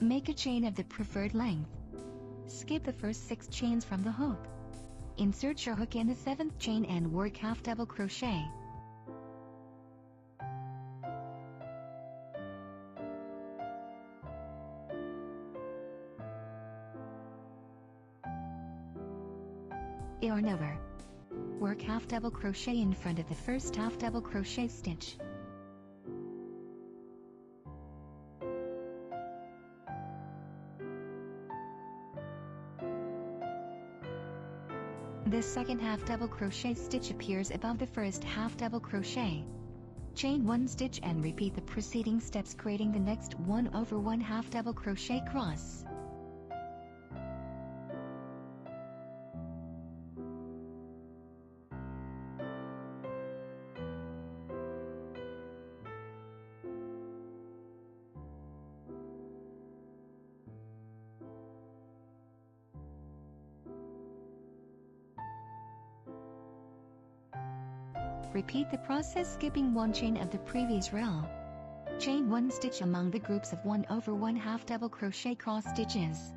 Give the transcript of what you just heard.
Make a chain of the preferred length. Skip the first 6 chains from the hook. Insert your hook in the 7th chain and work half double crochet. Yarn over. Work half double crochet in front of the first half double crochet stitch. The second half double crochet stitch appears above the first half double crochet. Chain 1 stitch and repeat the preceding steps, creating the next 1/1 half double crochet cross. Repeat the process, skipping 1 chain of the previous row. Chain 1 stitch among the groups of 1/1 half double crochet cross stitches.